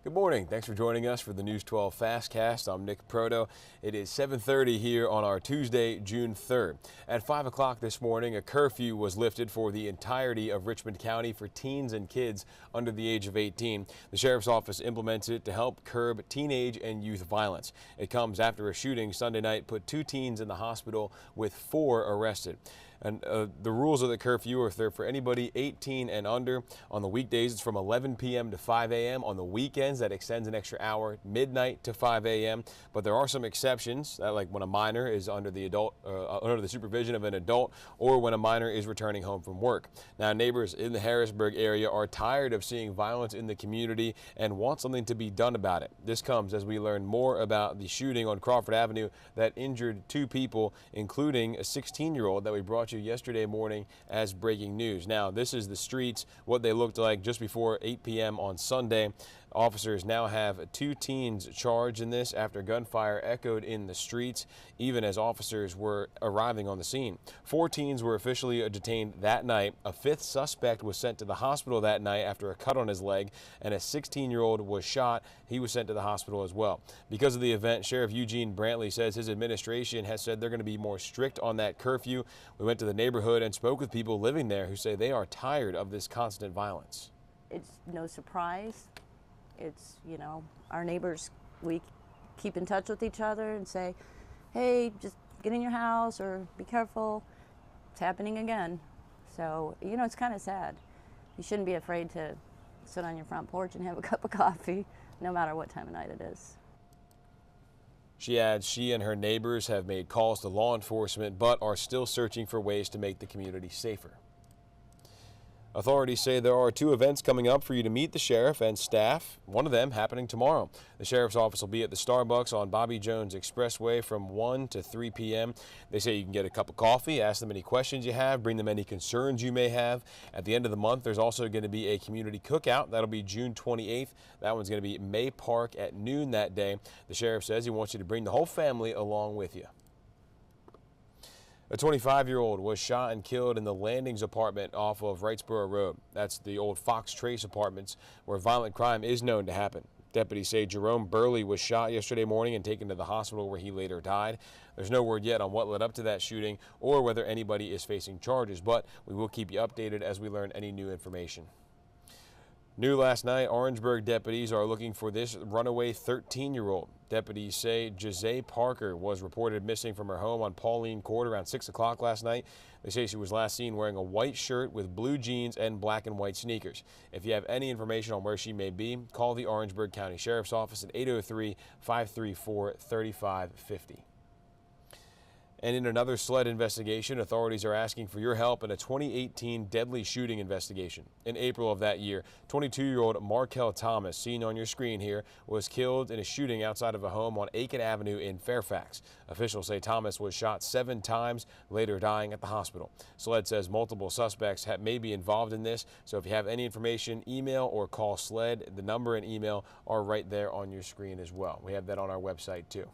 Good morning. Thanks for joining us for the News 12 FastCast. I'm Nick Proto. It is 7:30 here on our Tuesday, June 3rd. At 5 o'clock this morning, a curfew was lifted for the entirety of Richmond County for teens and kids under the age of 18. The Sheriff's Office implemented it to help curb teenage and youth violence. It comes after a shooting Sunday night put 2 teens in the hospital with 4 arrested. And the rules of the curfew are for anybody 18 and under. On the weekdays, it's from 11 p.m. to 5 a.m. On the weekends, that extends an extra hour, midnight to 5 a.m. But there are some exceptions, like when a minor is under the supervision of an adult, or when a minor is returning home from work. Now, neighbors in the Harrisburg area are tired of seeing violence in the community and want something to be done about it. This comes as we learn more about the shooting on Crawford Avenue that injured 2 people, including a 16-year-old that we brought you yesterday morning as breaking news. Now, this is the streets, what they looked like just before 8 p.m. on Sunday. Officers now have 2 teens charged in this after gunfire echoed in the streets, even as officers were arriving on the scene. 4 teens were officially detained that night. A 5th suspect was sent to the hospital that night after a cut on his leg, and a 16-year-old was shot. He was sent to the hospital as well. Because of the event, Sheriff Eugene Brantley says his administration has said they're going to be more strict on that curfew. We went to the neighborhood and spoke with people living there who say they are tired of this constant violence. It's no surprise. It's, our neighbors, we keep in touch with each other and say, hey, just get in your house or be careful. It's happening again. So, it's kind of sad. You shouldn't be afraid to sit on your front porch and have a cup of coffee, no matter what time of night it is. She adds she and her neighbors have made calls to law enforcement, but are still searching for ways to make the community safer. Authorities say there are 2 events coming up for you to meet the sheriff and staff, one of them happening tomorrow. The sheriff's office will be at the Starbucks on Bobby Jones Expressway from 1 to 3 p.m. They say you can get a cup of coffee, ask them any questions you have, bring them any concerns you may have. At the end of the month, there's also going to be a community cookout. That'll be June 28th. That one's going to be at May Park at noon that day. The sheriff says he wants you to bring the whole family along with you. A 25-year-old was shot and killed in the Landings apartment off of Wrightsboro Road. That's the old Fox Trace apartments where violent crime is known to happen. Deputies say Jerome Burley was shot yesterday morning and taken to the hospital where he later died. There's no word yet on what led up to that shooting or whether anybody is facing charges, but we will keep you updated as we learn any new information. New last night, Orangeburg deputies are looking for this runaway 13-year-old. Deputies say Jazay Parker was reported missing from her home on Pauline Court around 6 o'clock last night. They say she was last seen wearing a white shirt with blue jeans and black and white sneakers. If you have any information on where she may be, call the Orangeburg County Sheriff's Office at 803-534-3550. And in another sled investigation, authorities are asking for your help in a 2018 deadly shooting investigation. In April of that year, 22-year-old Markel Thomas, seen on your screen here, was killed in a shooting outside of a home on Aiken Avenue in Fairfax. Officials say Thomas was shot 7 times, later dying at the hospital. SLED says multiple suspects may be involved in this, so if you have any information, email or call SLED. The number and email are right there on your screen as well. We have that on our website too.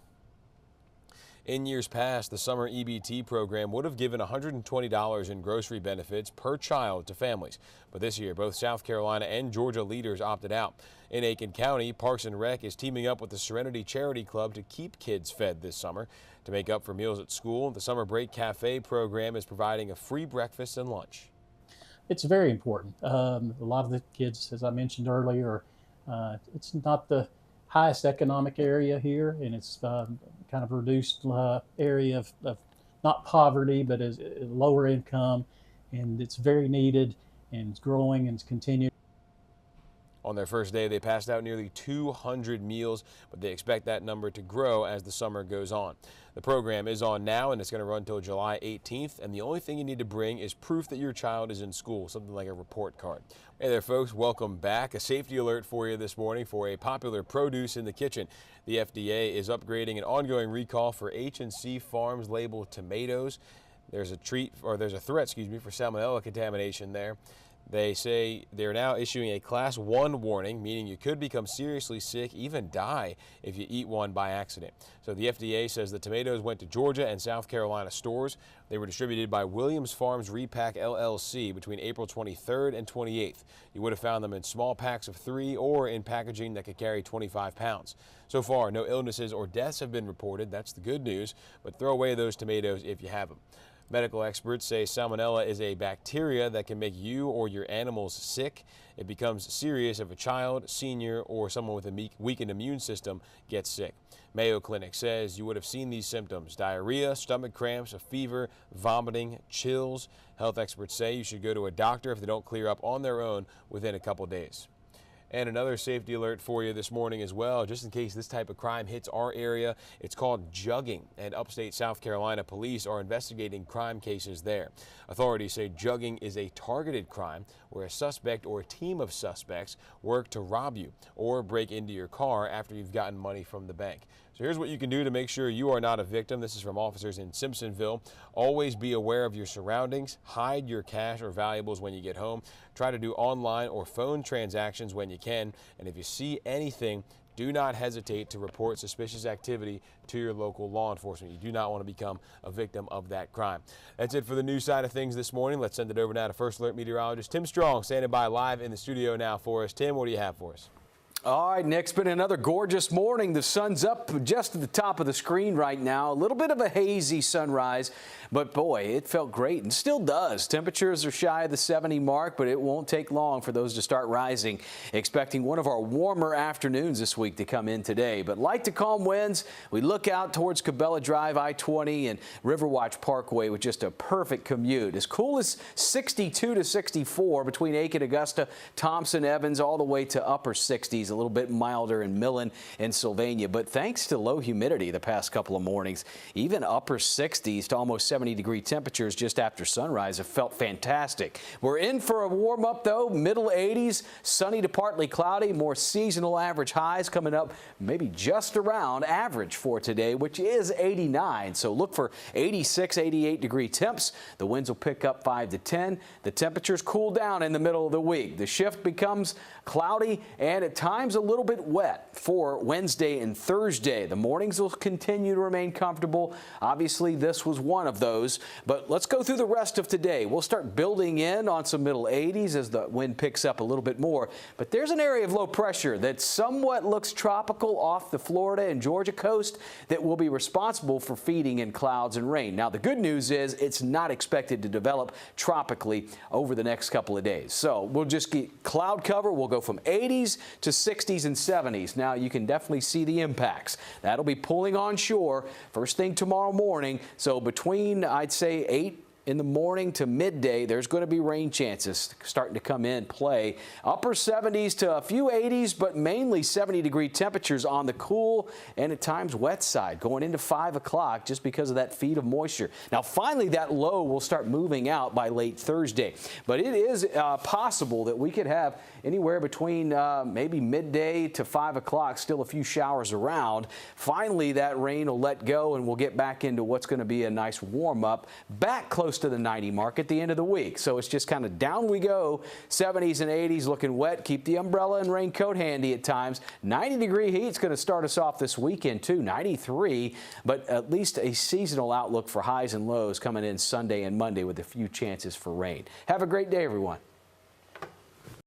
In years past, the summer EBT program would have given $120 in grocery benefits per child to families. But this year, both South Carolina and Georgia leaders opted out. In Aiken County, Parks and Rec is teaming up with the Serenity Charity Club to keep kids fed this summer. To make up for meals at school, the Summer Break Cafe program is providing a free breakfast and lunch. It's very important. A lot of the kids, as I mentioned earlier, it's not the highest economic area here, and it's kind of a reduced area of not poverty, but as lower income, and it's very needed, and it's growing and it's continuing. On their first day, they passed out nearly 200 meals, but they expect that number to grow as the summer goes on. The program is on now, and it's going to run until July 18th, and the only thing you need to bring is proof that your child is in school, something like a report card. Hey there, folks. Welcome back. A safety alert for you this morning for a popular produce in the kitchen. The FDA is upgrading an ongoing recall for H&C Farms labeled tomatoes. There's a threat, for salmonella contamination there. They say they're now issuing a Class 1 warning, meaning you could become seriously sick, even die, if you eat one by accident. So the FDA says the tomatoes went to Georgia and South Carolina stores. They were distributed by Williams Farms Repack LLC between April 23rd and 28th. You would have found them in small packs of 3 or in packaging that could carry 25 pounds. So far, no illnesses or deaths have been reported. That's the good news, but throw away those tomatoes if you have them. Medical experts say salmonella is a bacteria that can make you or your animals sick. It becomes serious if a child, senior, or someone with a weakened immune system gets sick. Mayo Clinic says you would have seen these symptoms: diarrhea, stomach cramps, a fever, vomiting, chills. Health experts say you should go to a doctor if they don't clear up on their own within a couple days. And another safety alert for you this morning as well, just in case this type of crime hits our area. It's called jugging, and upstate South Carolina police are investigating crime cases there. Authorities say jugging is a targeted crime where a suspect or a team of suspects work to rob you or break into your car after you've gotten money from the bank. So here's what you can do to make sure you are not a victim. This is from officers in Simpsonville. Always be aware of your surroundings. Hide your cash or valuables when you get home. Try to do online or phone transactions when you can. And if you see anything, do not hesitate to report suspicious activity to your local law enforcement. You do not want to become a victim of that crime. That's it for the news side of things this morning. Let's send it over now to First Alert meteorologist Tim Strong, standing by live in the studio now for us. Tim, what do you have for us? All right, Nick, it's been another gorgeous morning. The sun's up just at the top of the screen right now. A little bit of a hazy sunrise, but boy, it felt great and still does. Temperatures are shy of the 70 mark, but it won't take long for those to start rising. Expecting one of our warmer afternoons this week to come in today. But light to calm winds, we look out towards Cabela Drive, I-20 and Riverwatch Parkway with just a perfect commute. As cool as 62 to 64 between Aiken, Augusta, Thompson, Evans, all the way to upper 60s. A little bit milder in Millen and Sylvania, but thanks to low humidity the past couple of mornings, even upper 60s to almost 70-degree temperatures just after sunrise have felt fantastic. We're in for a warm up though, middle 80s, sunny to partly cloudy, more seasonal average highs coming up maybe just around average for today, which is 89. So look for 86, 88-degree temps. The winds will pick up 5 to 10. The temperatures cool down in the middle of the week. The shift becomes cloudy and at times a little bit wet for Wednesday and Thursday. The mornings will continue to remain comfortable. Obviously, this was one of those, but let's go through the rest of today. We'll start building in on some middle 80s as the wind picks up a little bit more, but there's an area of low pressure that somewhat looks tropical off the Florida and Georgia coast that will be responsible for feeding in clouds and rain. Now, the good news is it's not expected to develop tropically over the next couple of days. So we'll just get cloud cover. We'll go from 80s to 60s and 70s. Now you can definitely see the impacts. That'll be pulling on shore first thing tomorrow morning. So between, I'd say, 8 in the morning to midday, there's going to be rain chances starting to come in play. Upper 70s to a few 80s, but mainly 70-degree temperatures on the cool and at times wet side going into 5 o'clock just because of that feed of moisture. Now, finally, that low will start moving out by late Thursday, but it is possible that we could have anywhere between maybe midday to 5 o'clock, still a few showers around. Finally, that rain will let go and we'll get back into what's going to be a nice warm up back close to the 90 mark at the end of the week. So it's just kind of down we go. 70s and 80s looking wet. Keep the umbrella and raincoat handy at times. 90-degree heat's going to start us off this weekend too. 93, but at least a seasonal outlook for highs and lows coming in Sunday and Monday with a few chances for rain. Have a great day, everyone.